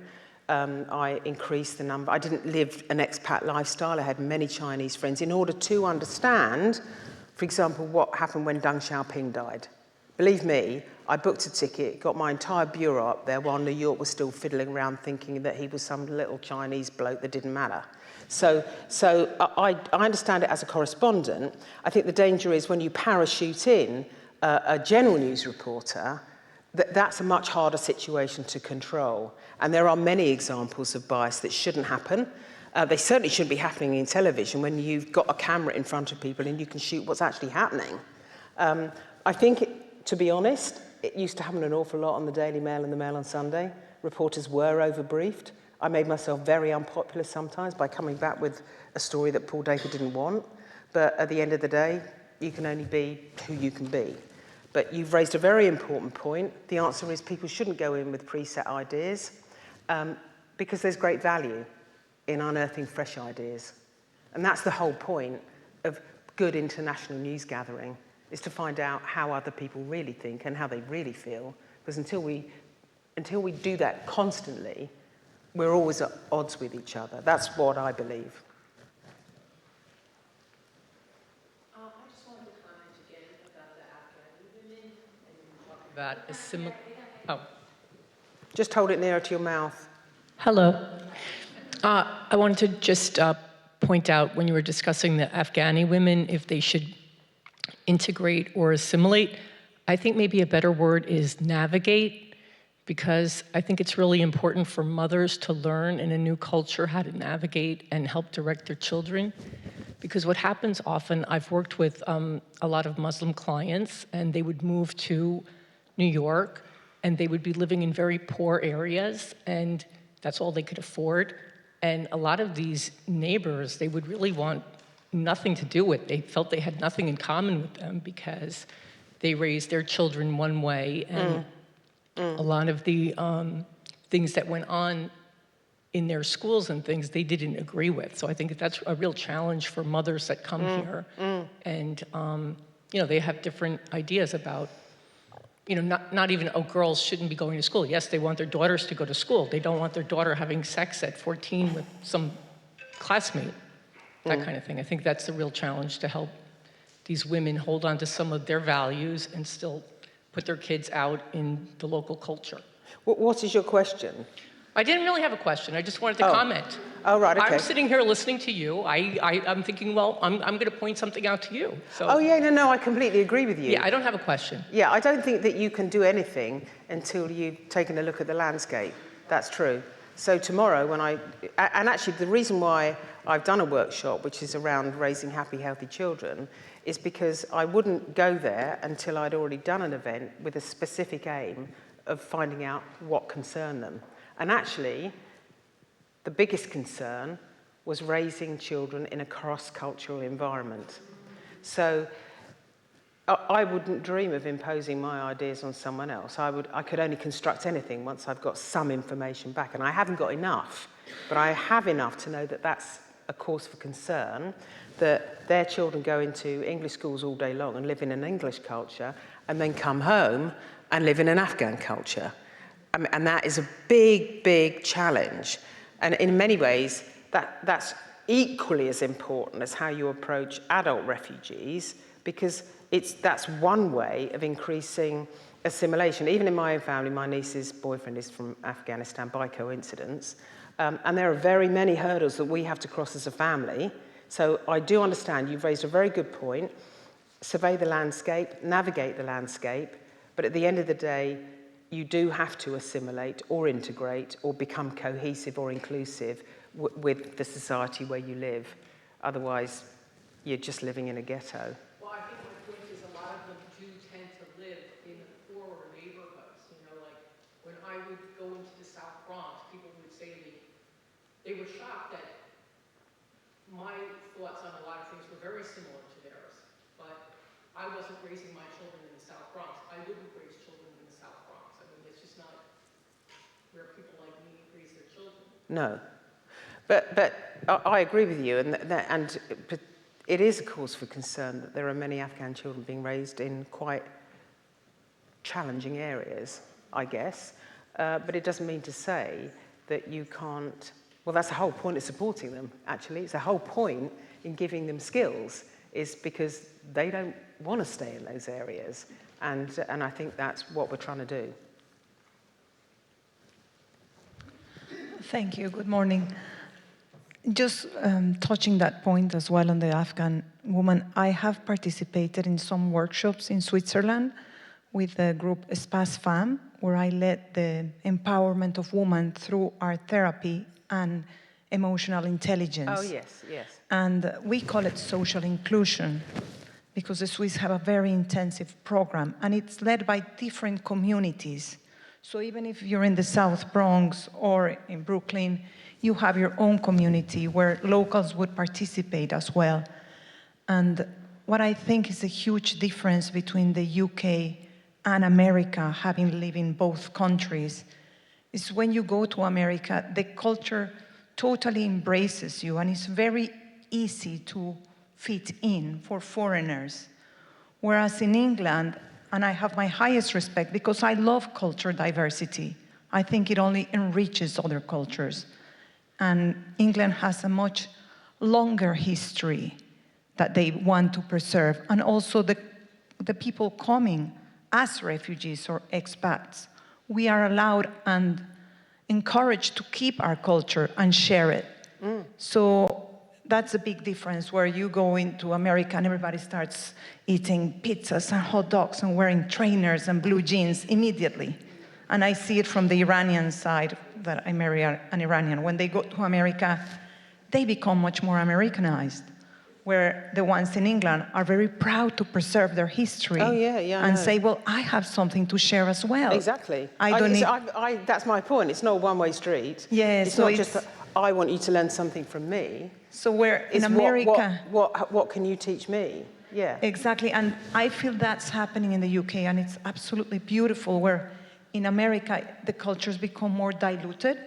I increased the number. I didn't live an expat lifestyle. I had many Chinese friends in order to understand, for example, what happened when Deng Xiaoping died. Believe me, I booked a ticket, got my entire bureau up there while New York was still fiddling around thinking that he was some little Chinese bloke that didn't matter. So I understand it as a correspondent. I think the danger is when you parachute in a general news reporter, that's a much harder situation to control. And there are many examples of bias that shouldn't happen. They certainly shouldn't be happening in television when you've got a camera in front of people and you can shoot what's actually happening. I think, to be honest, it used to happen an awful lot on the Daily Mail and the Mail on Sunday. Reporters were overbriefed. I made myself very unpopular sometimes by coming back with a story that Paul Dacre didn't want. But at the end of the day, you can only be who you can be. But you've raised a very important point. The answer is people shouldn't go in with preset ideas because there's great value in unearthing fresh ideas. And that's the whole point of good international news gathering, is to find out how other people really think and how they really feel. Because until we do that constantly, we're always at odds with each other. That's what I believe. that Oh, Just hold it nearer to your mouth. hello. I wanted to just point out when you were discussing the Afghani women, if they should integrate or assimilate, I think maybe a better word is navigate, because I think it's really important for mothers to learn in a new culture how to navigate and help direct their children. Because what happens often, I've worked with a lot of Muslim clients, and they would move to New York, and they would be living in very poor areas, and that's all they could afford. And a lot of these neighbors, they would really want nothing to do with. They felt they had nothing in common with them because they raised their children one way, and a lot of the things that went on in their schools and things they didn't agree with. So I think that's a real challenge for mothers that come here. And, you know, they have different ideas about, you know, not even, oh, girls shouldn't be going to school. Yes, they want their daughters to go to school. They don't want their daughter having sex at 14 with some classmate, that kind of thing. I think that's the real challenge, to help these women hold on to some of their values and still put their kids out in the local culture. What is your question? I didn't really have a question. I just wanted to comment. Oh, right, okay. I'm sitting here listening to you. I'm thinking, well, I'm going to point something out to you. So, Oh, yeah, no, I completely agree with you. yeah, I don't have a question. Yeah, I don't think that you can do anything until you've taken a look at the landscape. That's true. So tomorrow and actually the reason why I've done a workshop, which is around raising happy, healthy children, is because I wouldn't go there until I'd already done an event with a specific aim of finding out what concerned them. And actually, the biggest concern was raising children in a cross-cultural environment. So I wouldn't dream of imposing my ideas on someone else. I could only construct anything once I've got some information back, and I haven't got enough, but I have enough to know that that's a cause for concern, that their children go into English schools all day long and live in an English culture, and then come home and live in an Afghan culture. And that is a big, big challenge. And in many ways, that's equally as important as how you approach adult refugees, because that's one way of increasing assimilation. Even in my own family, my niece's boyfriend is from Afghanistan by coincidence. And there are very many hurdles that we have to cross as a family. So I do understand, you've raised a very good point. Survey the landscape, navigate the landscape, but at the end of the day, you do have to assimilate or integrate or become cohesive or inclusive with the society where you live. Otherwise, you're just living in a ghetto. Well, I think my point is a lot of them do tend to live in poorer neighborhoods. You know, like when I would go into the South Bronx, people would say to me, they were shocked that my thoughts on a lot of things were very similar to theirs. But I wasn't raising my children in the South Bronx. I wouldn't raise children in the South Bronx. I mean, it's just not where people like me raise their children. No. But I agree with you, and it is a cause for concern that there are many Afghan children being raised in quite challenging areas, I guess. But it doesn't mean to say that you can't. Well, that's the whole point of supporting them, actually. It's the whole point in giving them skills, is because they don't want to stay in those areas. And I think that's what we're trying to do. Thank you. Good morning. Just touching that point as well on the Afghan woman, I have participated in some workshops in Switzerland with the group Espace Femme, where I led the empowerment of women through art therapy and emotional intelligence. Oh, yes, yes. And we call it social inclusion, because the Swiss have a very intensive program, and it's led by different communities. So even if you're in the South Bronx or in Brooklyn, you have your own community where locals would participate as well. And what I think is a huge difference between the UK and America, having lived in both countries, is when you go to America, the culture totally embraces you, and it's very easy to fit in for foreigners. Whereas in England, and I have my highest respect because I love culture diversity. I think it only enriches other cultures. And England has a much longer history that they want to preserve. And also the people coming as refugees or expats, we are allowed and encouraged to keep our culture and share it. So that's a big difference where you go into America and everybody starts eating pizzas and hot dogs and wearing trainers and blue jeans immediately. And I see it from the Iranian side, that I marry an Iranian. When they go to America, they become much more Americanized, where the ones in England are very proud to preserve their history. Oh, yeah, I and know. say, well, I have something to share as well. Exactly. I don't need... That's my point. It's not a one-way street. Yeah, it's so not it's... just that I want you to learn something from me. So where in It's America... what can you teach me? Yeah. Exactly, and I feel that's happening in the UK, and it's absolutely beautiful, where in America, the cultures become more diluted.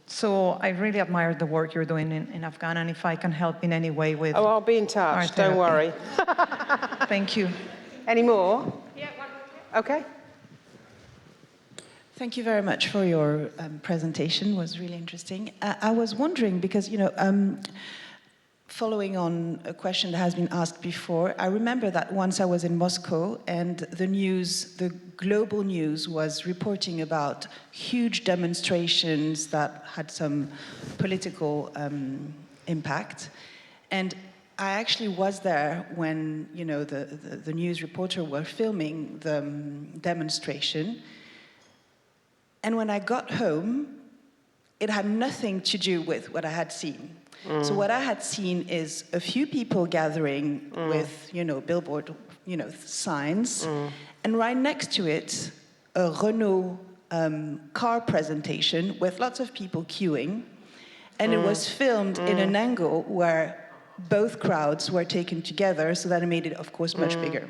So I really admire the work you're doing in Afghan, and if I can help in any way with... Oh, I'll be in touch, don't worry. Thank you. Any more? Yeah, one more. Okay. Thank you very much for your presentation. It was really interesting. I was wondering, because, following on a question that has been asked before, I remember that once I was in Moscow and the global news was reporting about huge demonstrations that had some political impact. And I actually was there when, the news reporter were filming the demonstration. And when I got home, it had nothing to do with what I had seen. So what I had seen is a few people gathering with, billboard, signs, and right next to it, a Renault car presentation with lots of people queuing, and it was filmed in an angle where both crowds were taken together, so that it made it, of course, much bigger.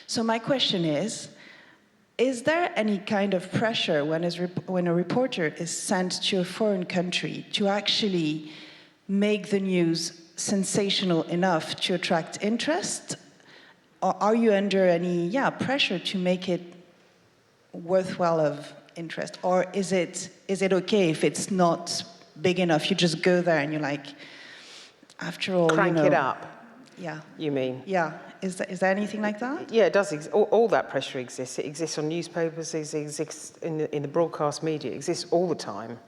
So my question is there any kind of pressure when a reporter is sent to a foreign country to actually make the news sensational enough to attract interest? Or are you under any pressure to make it worthwhile of interest? Or is it okay if it's not big enough? You just go there and you're like, after all, Crank it up. Yeah. You mean? Yeah. Is there anything like that? Yeah, it does. All that pressure exists. It exists on newspapers. It exists in the broadcast media. It exists all the time.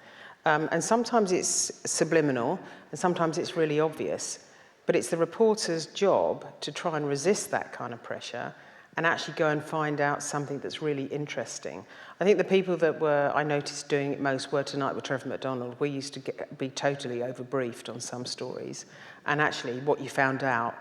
And sometimes it's subliminal, and sometimes it's really obvious. But it's the reporter's job to try and resist that kind of pressure and actually go and find out something that's really interesting. I think the people that I noticed doing it most were Tonight with Trevor McDonald. We used to be totally overbriefed on some stories. And actually, what you found out,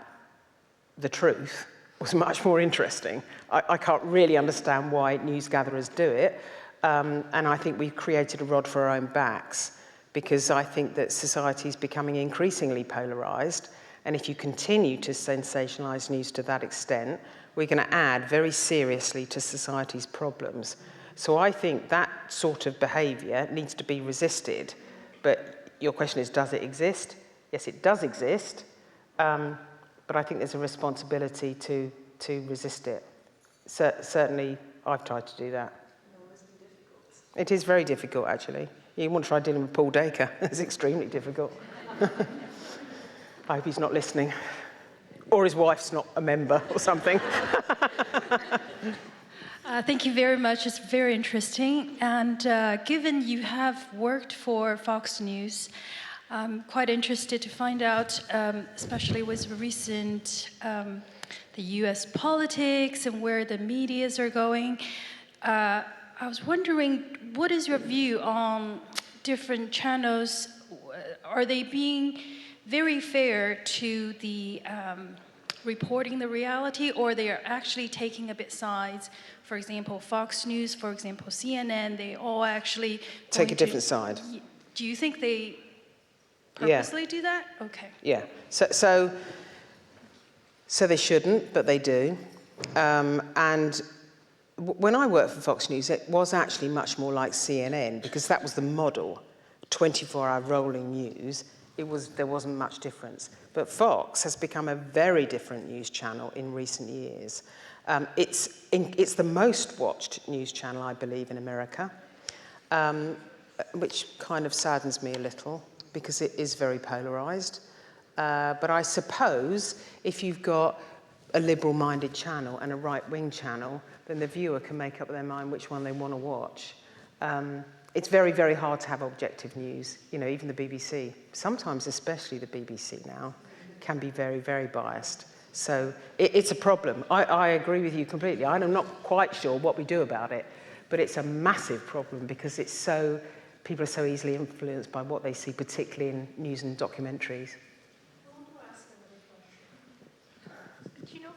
the truth, was much more interesting. I can't really understand why news gatherers do it. And I think we've created a rod for our own backs, because I think that society is becoming increasingly polarised. And if you continue to sensationalise news to that extent, we're going to add very seriously to society's problems. So I think that sort of behaviour needs to be resisted. But your question is, does it exist? Yes, it does exist. But I think there's a responsibility to resist it. Certainly, I've tried to do that. It is very difficult, actually. You want to try dealing with Paul Dacre. It's extremely difficult. I hope he's not listening. Or his wife's not a member or something. Thank you very much. It's very interesting. And given you have worked for Fox News, I'm quite interested to find out, especially with recent the US politics and where the medias are going. I was wondering, what is your view on different channels? Are they being very fair to the reporting the reality, or they are actually taking a bit sides? For example, Fox News, for example, CNN, they all actually take a different side. Do you think they purposely do that? Okay. Yeah. So they shouldn't, but they do. And when I worked for Fox News, it was actually much more like CNN, because that was the model, 24-hour rolling news. There wasn't much difference. But Fox has become a very different news channel in recent years. It's the most watched news channel, I believe, in America, which kind of saddens me a little, because it is very polarised. But I suppose if you've got a liberal-minded channel and a right-wing channel, then the viewer can make up their mind which one they want to watch. It's very, very hard to have objective news. You know, even the BBC, sometimes especially the BBC now, can be very, very biased. So it's a problem. I agree with you completely. I'm not quite sure what we do about it, but it's a massive problem because it's so, people are so easily influenced by what they see, particularly in news and documentaries. I want to ask another question. You know,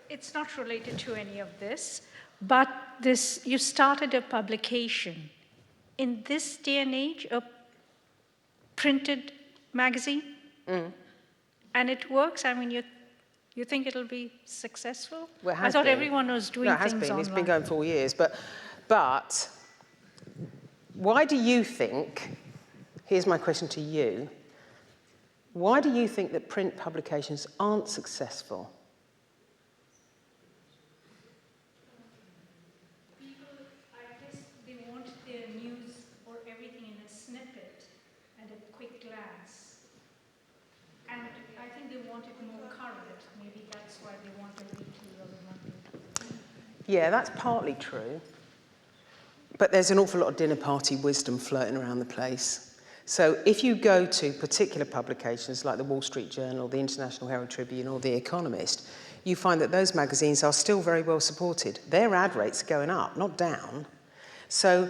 it's not related to any of this, but this, you started a publication. In this day and age, a printed magazine, and it works. I mean, you think it'll be successful? Well, I thought everyone was doing things online. It's been going for 4 years, but why do you think? Here's my question to you. Why do you think that print publications aren't successful? Yeah, that's partly true. But there's an awful lot of dinner party wisdom floating around the place. So if you go to particular publications like the Wall Street Journal, the International Herald Tribune, or The Economist, you find that those magazines are still very well supported. Their ad rates are going up, not down. So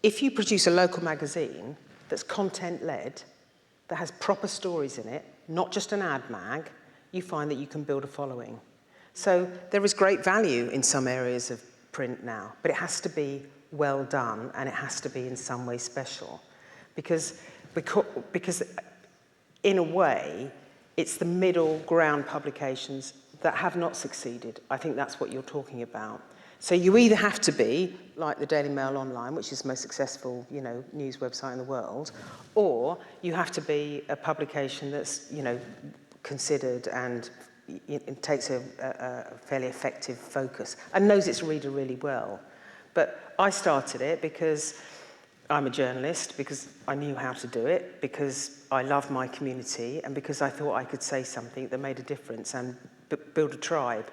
if you produce a local magazine that's content-led, that has proper stories in it, not just an ad mag, you find that you can build a following. So there is great value in some areas of print now, but it has to be well done and it has to be in some way special. Because in a way, it's the middle ground publications that have not succeeded. I think that's what you're talking about. So you either have to be like the Daily Mail Online, which is the most successful, you know, news website in the world, or you have to be a publication that's, you know, considered and it takes a fairly effective focus and knows its reader really well. But I started it because I'm a journalist, because I knew how to do it, because I love my community, and because I thought I could say something that made a difference and build a tribe,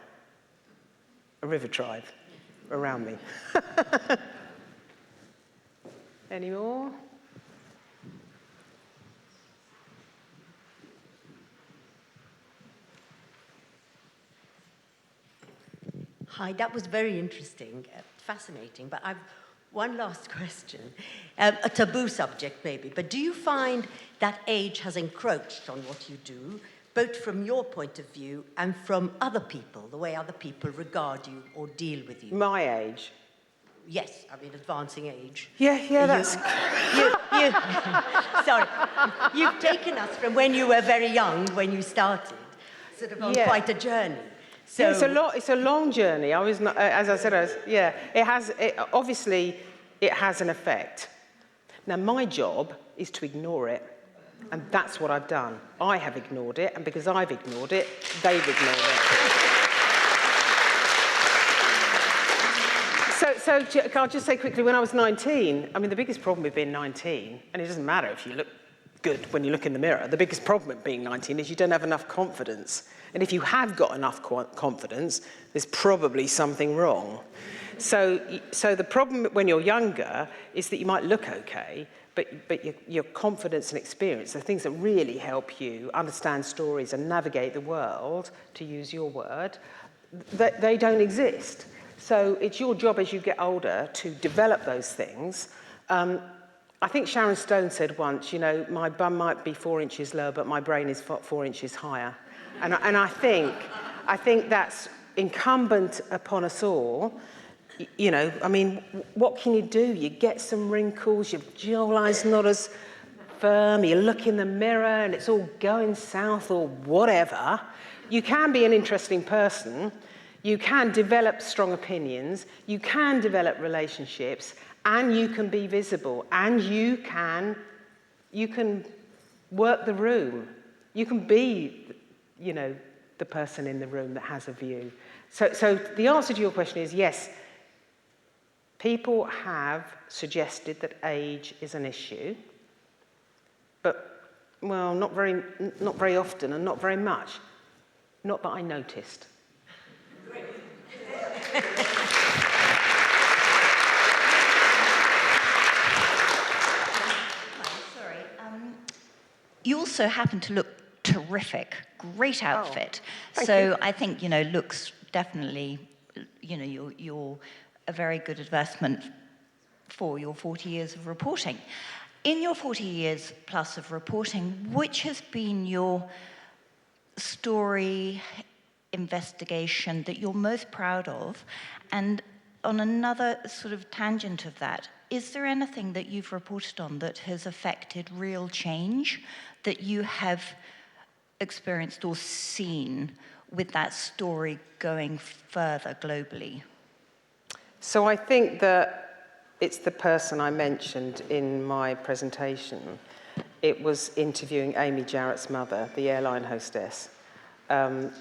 a river tribe around me. Any more? Hi, that was very interesting, fascinating, but I've one last question. A taboo subject maybe, but do you find that age has encroached on what you do, both from your point of view and from other people, the way other people regard you or deal with you? My age? Yes, I mean advancing age. Yeah, that's... Sorry, you've taken us from when you were very young, when you started, sort of on quite a journey. So yeah, it's a long journey. I was not, as I said, obviously it has an effect. Now my job is to ignore it, and that's what I've done. I have ignored it, and because I've ignored it, they've ignored it. So I'll just say quickly, when I was 19, I mean, the biggest problem with being 19, and it doesn't matter if you look good when you look in the mirror, the biggest problem with being 19 is you don't have enough confidence. And if you have got enough confidence, there's probably something wrong. So the problem when you're younger is that you might look okay, but your confidence and experience, the things that really help you understand stories and navigate the world, to use your word, they don't exist. So it's your job as you get older to develop those things. I think Sharon Stone said once, you know, my bum might be 4 inches lower, but my brain is 4 inches higher. And I think that's incumbent upon us all. You know, I mean, what can you do? You get some wrinkles, your jawline's not as firm, you look in the mirror and it's all going south or whatever. You can be an interesting person, you can develop strong opinions, you can develop relationships, and you can be visible, and you can work the room. You can be, you know, the person in the room that has a view. So the answer to your question is yes. People have suggested that age is an issue, but, well, not very often and not very much. Not that I noticed. Sorry. You also happen to look terrific. Great outfit. Thank so you. I think, looks definitely, you're a very good investment for your 40 years of reporting. In your 40 years plus of reporting, which has been your story, investigation that you're most proud of? And on another sort of tangent of that, is there anything that you've reported on that has affected real change that you have experienced or seen with that story going further globally? So I think that it's the person I mentioned in my presentation. It was interviewing Amy Jarrett's mother, the airline hostess. The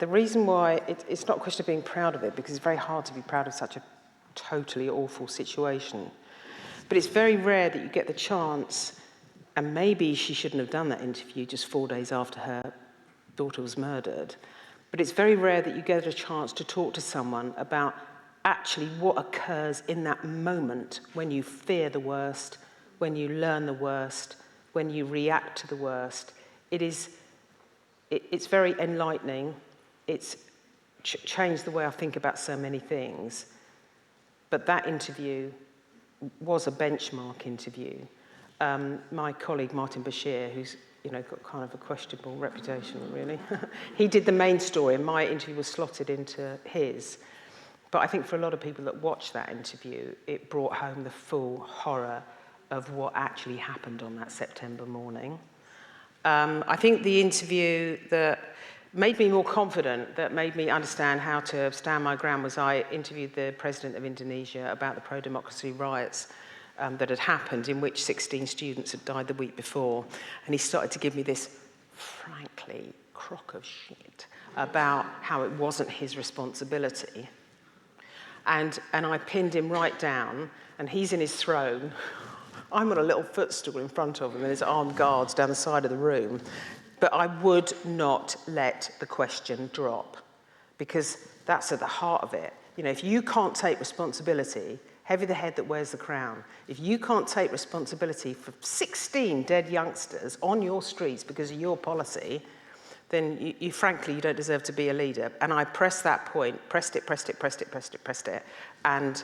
reason why, it's not a question of being proud of it, because it's very hard to be proud of such a totally awful situation. But it's very rare that you get the chance, and maybe she shouldn't have done that interview just 4 days after her daughter was murdered, but it's very rare that you get a chance to talk to someone about actually what occurs in that moment when you fear the worst, when you learn the worst, when you react to the worst. It's very enlightening. It's changed the way I think about so many things. But that interview was a benchmark interview. My colleague Martin Bashir, who's got kind of a questionable reputation, really, he did the main story, and my interview was slotted into his. But I think for a lot of people that watched that interview, it brought home the full horror of what actually happened on that September morning. I think the interview that made me more confident, that made me understand how to stand my ground, was I interviewed the president of Indonesia about the pro-democracy riots that had happened, in which 16 students had died the week before. And he started to give me this, frankly, crock of shit about how it wasn't his responsibility. And I pinned him right down, and he's in his throne. I'm on a little footstool in front of him, and there's armed guards down the side of the room. But I would not let the question drop, because that's at the heart of it. If you can't take responsibility, heavy the head that wears the crown. If you can't take responsibility for 16 dead youngsters on your streets because of your policy, then frankly, you don't deserve to be a leader. And I pressed that point, pressed it, and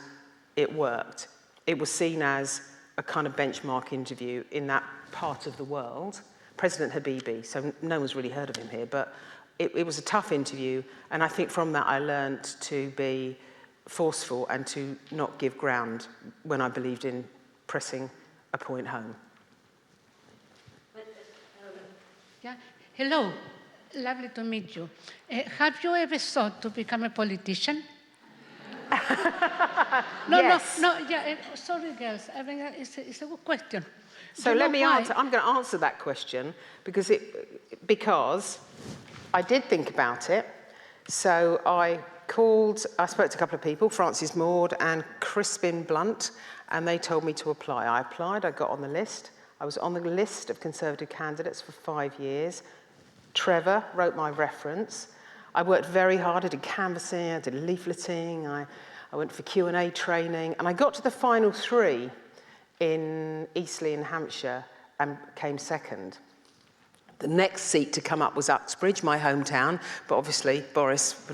it worked. It was seen as a kind of benchmark interview in that part of the world. President Habibie, so no one's really heard of him here, but it was a tough interview, and I think from that I learned to be forceful and to not give ground when I believed in pressing a point home. Yeah. Hello, lovely to meet you. Have you ever thought to become a politician? Yes. No, sorry girls, I mean, it's a good question. So let me answer. I'm going to answer that question because I did think about it. So I spoke to a couple of people, Frances Maud and Crispin Blunt, and they told me to apply. I applied, I got on the list. I was on the list of Conservative candidates for 5 years. Trevor wrote my reference. I worked very hard. I did canvassing, I did leafleting, I went for Q&A training, and I got to the final 3 in Eastleigh in Hampshire and came second. The next seat to come up was Uxbridge, my hometown, but obviously Boris,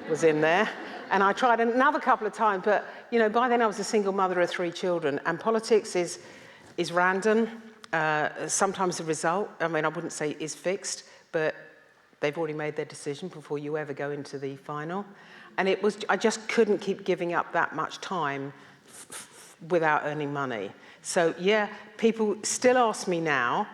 was in there. And I tried another couple of times, but by then I was a single mother of 3 children, and politics is random. Sometimes the result, I wouldn't say is fixed, but they've already made their decision before you ever go into the final. And I just couldn't keep giving up that much time without earning money. So yeah, people still ask me now,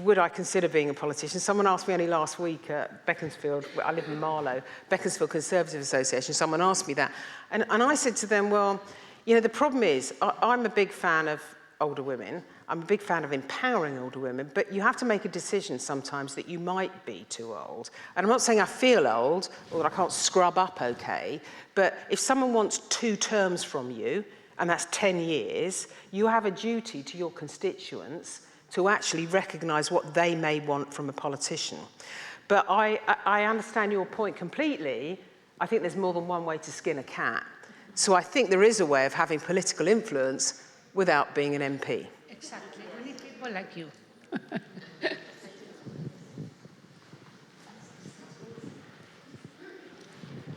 would I consider being a politician? Someone asked me only last week at Beaconsfield, I live in Marlow, Beaconsfield Conservative Association, someone asked me that. And I said to them, well, the problem is, I'm a big fan of older women, I'm a big fan of empowering older women, but you have to make a decision sometimes that you might be too old. And I'm not saying I feel old, or that I can't scrub up okay, but if someone wants 2 terms from you, and that's 10 years, you have a duty to your constituents to actually recognise what they may want from a politician. But I understand your point completely, I think there's more than one way to skin a cat. So I think there is a way of having political influence without being an MP. Exactly. We need people like you.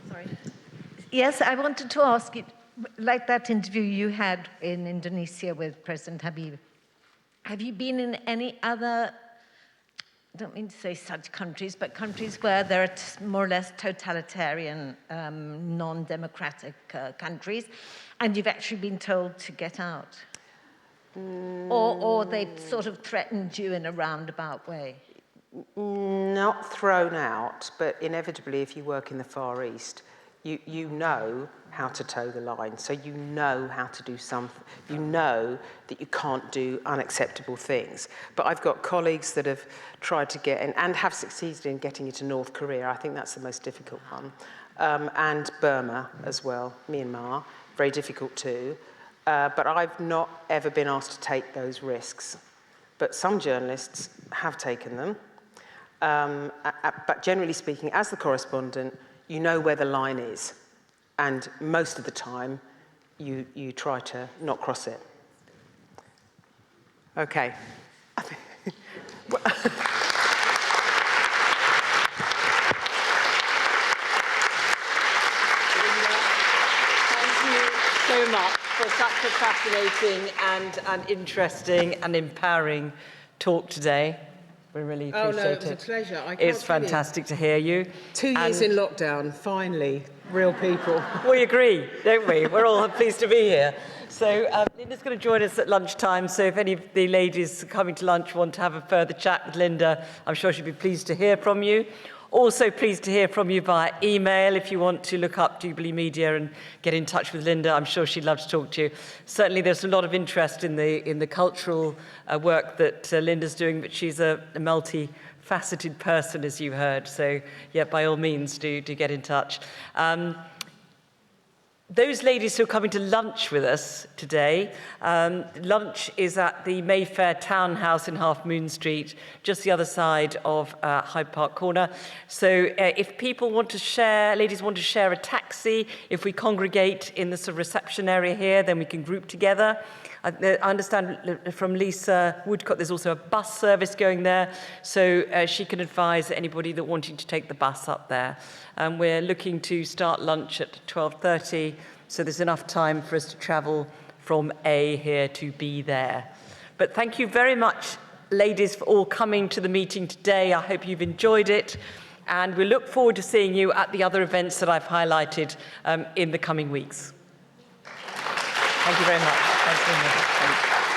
Sorry. Yes, I wanted to ask you, like that interview you had in Indonesia with President Habib, have you been in any other, I don't mean to say such countries, but countries where there are more or less totalitarian, non-democratic countries, and you've actually been told to get out? Or they've sort of threatened you in a roundabout way? Not thrown out, but inevitably if you work in the Far East, you know how to toe the line. So you know how to do something. You know that you can't do unacceptable things. But I've got colleagues that have tried to get in and have succeeded in getting into North Korea. I think that's the most difficult one. And Burma as well, Myanmar, very difficult too. But I've not ever been asked to take those risks. But some journalists have taken them. But generally speaking, as the correspondent, you know where the line is. And most of the time, you try to not cross it. Okay. So much for such a fascinating and interesting and empowering talk today. We really appreciate it. Oh no, it was a pleasure. It's fantastic to hear you. 2 years in lockdown, finally, real people. We agree, don't we? We're all pleased to be here. So Linda's going to join us at lunchtime, so if any of the ladies coming to lunch want to have a further chat with Linda, I'm sure she'll be pleased to hear from you. Also pleased to hear from you via email if you want to look up Duberley Media and get in touch with Linda. I'm sure she'd love to talk to you. Certainly there's a lot of interest in the cultural work that Linda's doing, but she's a multi-faceted person, as you heard. So yeah, by all means, do get in touch. Those ladies who are coming to lunch with us today, lunch is at the Mayfair Townhouse in Half Moon Street, just the other side of Hyde Park Corner. So if people want to share, ladies want to share a taxi, if we congregate in the sort of reception area here, then we can group together. I understand from Lisa Woodcock there's also a bus service going there, so she can advise anybody that wanting to take the bus up there. We're looking to start lunch at 12:30, so there's enough time for us to travel from A here to B there. But thank you very much, ladies, for all coming to the meeting today. I hope you've enjoyed it, and we look forward to seeing you at the other events that I've highlighted in the coming weeks. Thank you very much. Thanks very much. Thanks.